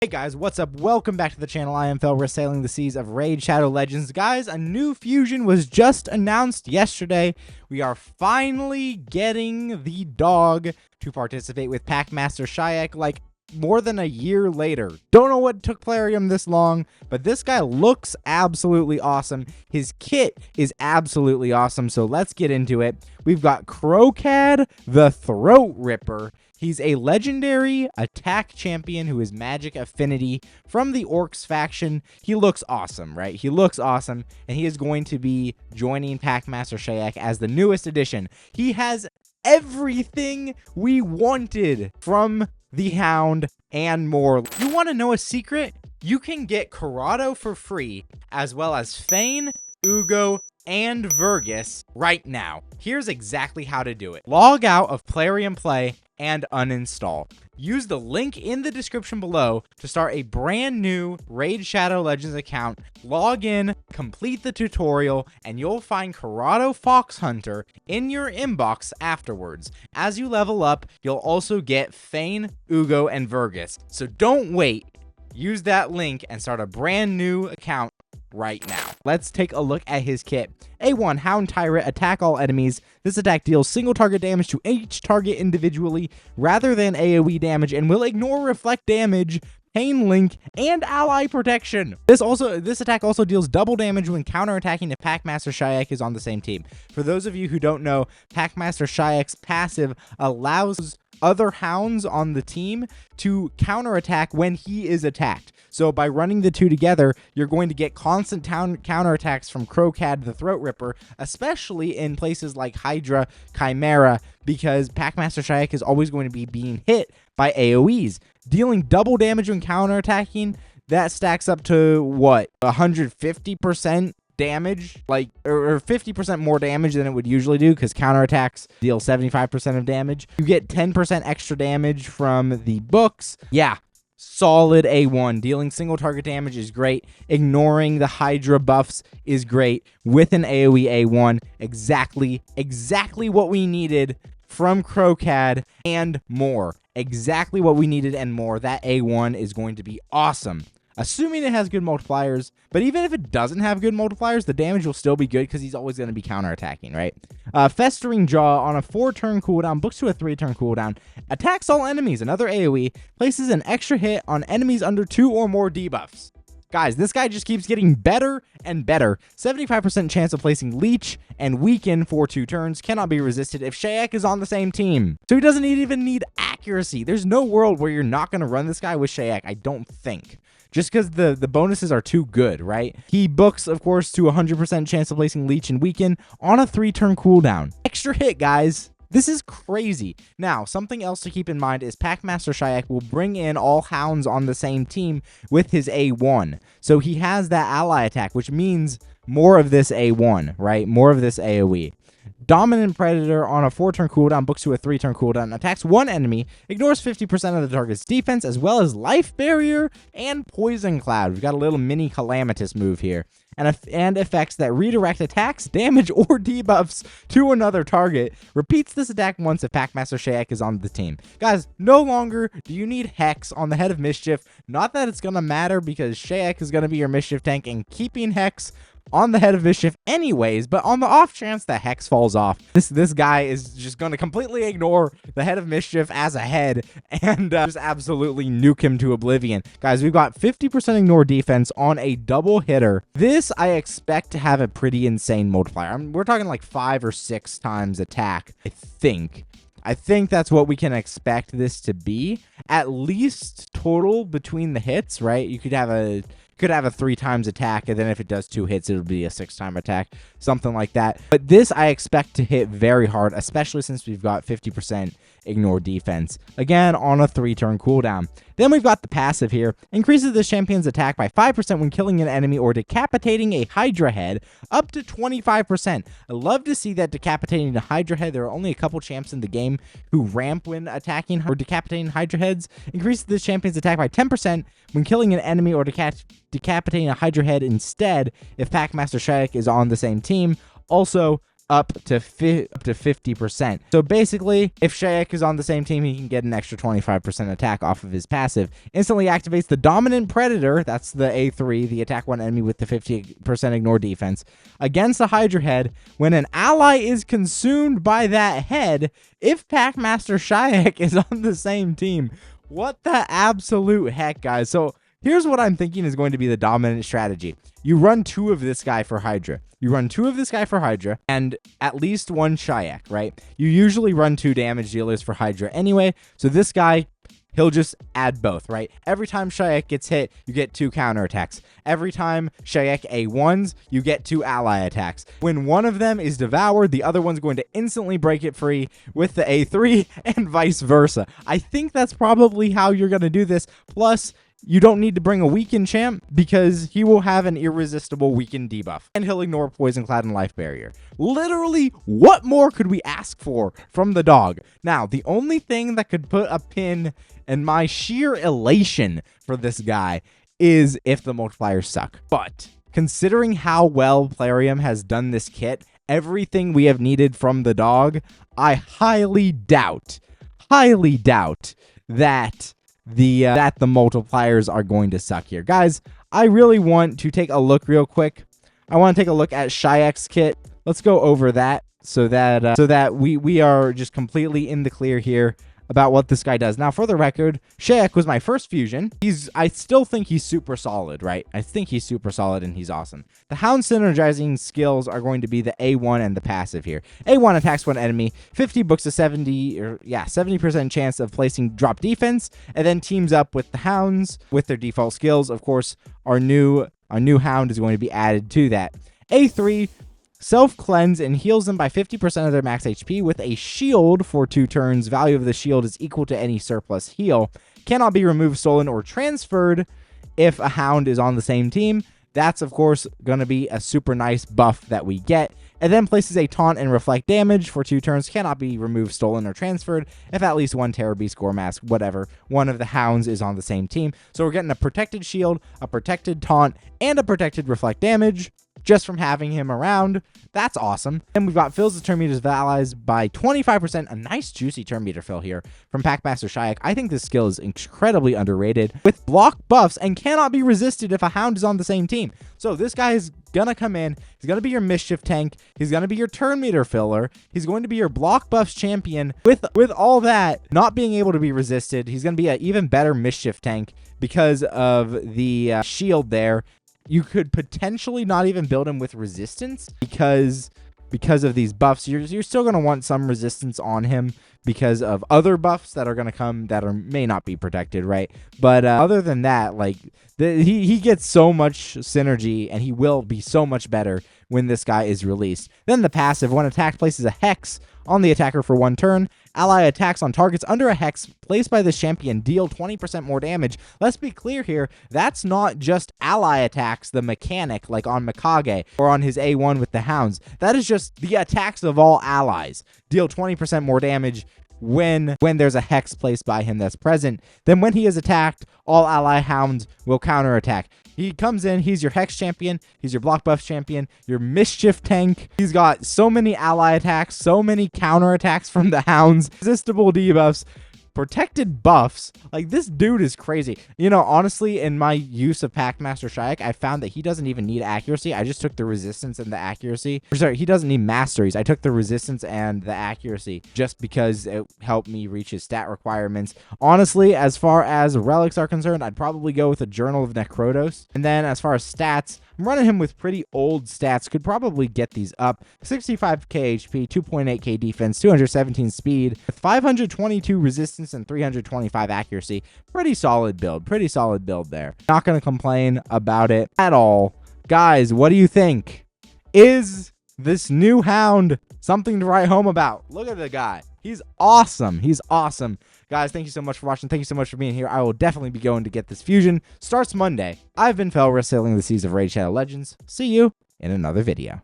Hey guys, what's up? Welcome back to the channel. I am Fel. We're sailing the seas of Raid Shadow Legends. Guys, a new fusion was just announced yesterday. We are finally getting the dog to participate with Packmaster Shak, like more than a year later. Don't know what took Plarium this long, but this guy looks absolutely awesome. His kit is absolutely awesome, so let's get into it. We've got Kro'khad the Throatripper. He's a legendary attack champion who is magic affinity from the Orcs faction. He looks awesome, right? He looks awesome, and he is going to be joining Packmaster Shak as the newest addition. He has everything we wanted from the Hound and more. You want to know a secret? You can get Kro'khad for free, as well as Fane, Ugo, and Vergus right now. Here's exactly how to do it. Log out of Plarium Play and uninstall. Use the link in the description below to start a brand new Raid Shadow Legends account. Log in, complete the tutorial, and you'll find Kro'khad Fox Hunter in your inbox afterwards. As you level up, you'll also get Fane, Ugo, and Vergus. So don't wait. Use that link and start a brand new account right now. Let's take a look at his kit. A1 Hound Tyrant, attack all enemies. This attack deals single target damage to each target individually rather than AoE damage and will ignore reflect damage, pain link, and ally protection. This attack also deals double damage when counterattacking if Packmaster Shak is on the same team. For those of you who don't know, Packmaster Shak's passive allows other hounds on the team to counterattack when he is attacked. So by running the two together, you're going to get constant counterattacks from Kro'khad the Throatripper, especially in places like Hydra, Chimera, because Packmaster Shak is always going to be being hit by AoEs. Dealing double damage when counterattacking, that stacks up to what, 150% damage, like, or 50% more damage than it would usually do, because counterattacks deal 75% of damage. You get 10% extra damage from the books. Yeah, solid A1. Dealing single target damage is great. Ignoring the Hydra buffs is great. With an AoE A1, exactly what we needed from Kro'khad and more. Exactly what we needed and more. That A1 is going to be awesome. Assuming it has good multipliers, but even if it doesn't have good multipliers, the damage will still be good because he's always going to be counterattacking, right? Festering Jaw on a 4-turn cooldown, books to a 3-turn cooldown, attacks all enemies, another AoE, places an extra hit on enemies under 2 or more debuffs. Guys, this guy just keeps getting better and better. 75% chance of placing Leech and Weaken for 2 turns. Cannot be resisted if Shak is on the same team. So he doesn't even need accuracy. There's no world where you're not going to run this guy with Shak, I don't think. Just because the bonuses are too good, right? He books, of course, to 100% chance of placing Leech and Weaken on a 3-turn cooldown. Extra hit, guys. This is crazy. Now, something else to keep in mind is Packmaster Shak will bring in all hounds on the same team with his A1. So he has that ally attack, which means more of this A1, right? More of this AoE. Dominant Predator on a 4-turn cooldown, books to a 3-turn cooldown, attacks one enemy, ignores 50% of the target's defense, as well as Life Barrier and Poison Cloud. We've got a little mini Calamitous move here. And effects that redirect attacks, damage, or debuffs to another target. Repeats this attack once if Packmaster Shak is on the team. Guys, no longer do you need Hex on the Head of Mischief. Not that it's going to matter, because Shak is going to be your Mischief tank, and keeping Hex on the Head of Mischief anyways, but on the off chance that Hex falls off, this guy is just going to completely ignore the Head of Mischief as a head and just absolutely nuke him to oblivion. Guys, we've got 50% ignore defense on a double hitter. This I expect to have a pretty insane multiplier. We're talking like 5 or 6 times attack, I think. I think that's what we can expect this to be. At least total between the hits, right? You could have a 3 times attack, and then if it does 2 hits, it'll be a 6-time attack, something like that. But this I expect to hit very hard, especially since we've got 50% ignore defense, again on a 3-turn cooldown. Then we've got the passive here. Increases the champion's attack by 5% when killing an enemy or decapitating a Hydra head, up to 25%. I love to see that decapitating a Hydra head. There are only a couple champs in the game who ramp when attacking or decapitating Hydra heads. Increases the champion's attack by 10% when killing an enemy or decapitating a Hydra head instead if Packmaster Shak is on the same team. Also, up to 50%. So basically, if Shak is on the same team, he can get an extra 25% attack off of his passive. Instantly activates the Dominant Predator, that's the A3, the attack one enemy with the 50% ignore defense, against a Hydra head. When an ally is consumed by that head, if Packmaster Shak is on the same team. What the absolute heck, guys? So here's what I'm thinking is going to be the dominant strategy. You run 2 of this guy for Hydra. And at least 1 Shak, right? You usually run 2 damage dealers for Hydra anyway. So this guy, he'll just add both, right? Every time Shak gets hit, you get 2 counterattacks. Every time Shak A1s, you get 2 ally attacks. When one of them is devoured, the other one's going to instantly break it free with the A3 and vice versa. I think that's probably how you're going to do this. Plus, you don't need to bring a weakened champ because he will have an irresistible weakened debuff. And he'll ignore Poison Cloud and Life Barrier. Literally, what more could we ask for from the dog? Now, the only thing that could put a pin in my sheer elation for this guy is if the multipliers suck. But considering how well Plarium has done this kit, everything we have needed from the dog, I highly doubt that the multipliers are going to suck here. Guys, I really want to take a look real quick. I want to take a look at Shak's kit. Let's go over that so that we are just completely in the clear here about what this guy does. Now, for the record, Shak was my first fusion. I still think he's super solid, right? I think he's super solid and he's awesome. The Hound synergizing skills are going to be the A1 and the passive here. A1 attacks one enemy, 50 books a 70% chance of placing drop defense, and then teams up with the Hounds with their default skills. Of course, our new Hound is going to be added to that. A3 self-cleanse and heals them by 50% of their max HP with a shield for 2 turns. Value of the shield is equal to any surplus heal. Cannot be removed, stolen, or transferred if a Hound is on the same team. That's, of course, going to be a super nice buff that we get. And then places a taunt and reflect damage for 2 turns. Cannot be removed, stolen, or transferred if at least 1 Terror Beast, Gore Mask, whatever, one of the Hounds is on the same team. So we're getting a protected shield, a protected taunt, and a protected reflect damage just from having him around. That's awesome. Then we've got fills the turn meters of allies by 25%. A nice juicy turn meter fill here from Packmaster Shak. I think this skill is incredibly underrated with block buffs and cannot be resisted if a Hound is on the same team. So this guy is gonna come in. He's gonna be your mischief tank. He's gonna be your turn meter filler. He's going to be your block buffs champion. With all that not being able to be resisted, he's gonna be an even better mischief tank because of the shield there. You could potentially not even build him with resistance because of these buffs. You're still going to want some resistance on him because of other buffs that are going to come that may not be protected, right? But other than that, like he gets so much synergy and he will be so much better when this guy is released. Then the passive, when attacked, places a hex on the attacker for 1 turn. Ally attacks on targets under a hex placed by the champion deal 20% more damage. Let's be clear here. That's not just ally attacks, the mechanic like on Mikage or on his A1 with the Hounds. That is just the attacks of all allies. Deal 20% more damage when there's a hex placed by him that's present. Then when he is attacked, all ally Hounds will counterattack. He comes in, he's your Hex champion, he's your block buff champion, your mischief tank. He's got so many ally attacks, so many counterattacks from the Hounds, resistible debuffs, protected buffs. Like, this dude is crazy. You know, honestly, in my use of Packmaster Shak, I found that he doesn't even need accuracy. I just took the resistance and the accuracy. Sorry, he doesn't need masteries. I took the resistance and the accuracy just because it helped me reach his stat requirements. Honestly, as far as relics are concerned, I'd probably go with a Journal of Necrodos. And then as far as stats, I'm running him with pretty old stats. Could probably get these up. 65k HP, 2.8k defense, 217 speed, with 522 resistance and 325 accuracy. Pretty solid build. Pretty solid build there. Not going to complain about it at all. Guys, what do you think? Is this new Hound something to write home about? Look at the guy. He's awesome. He's awesome. Guys, thank you so much for watching. Thank you so much for being here. I will definitely be going to get this fusion. Starts Monday. I've been Felra, sailing the seas of Raid Shadow Legends. See you in another video.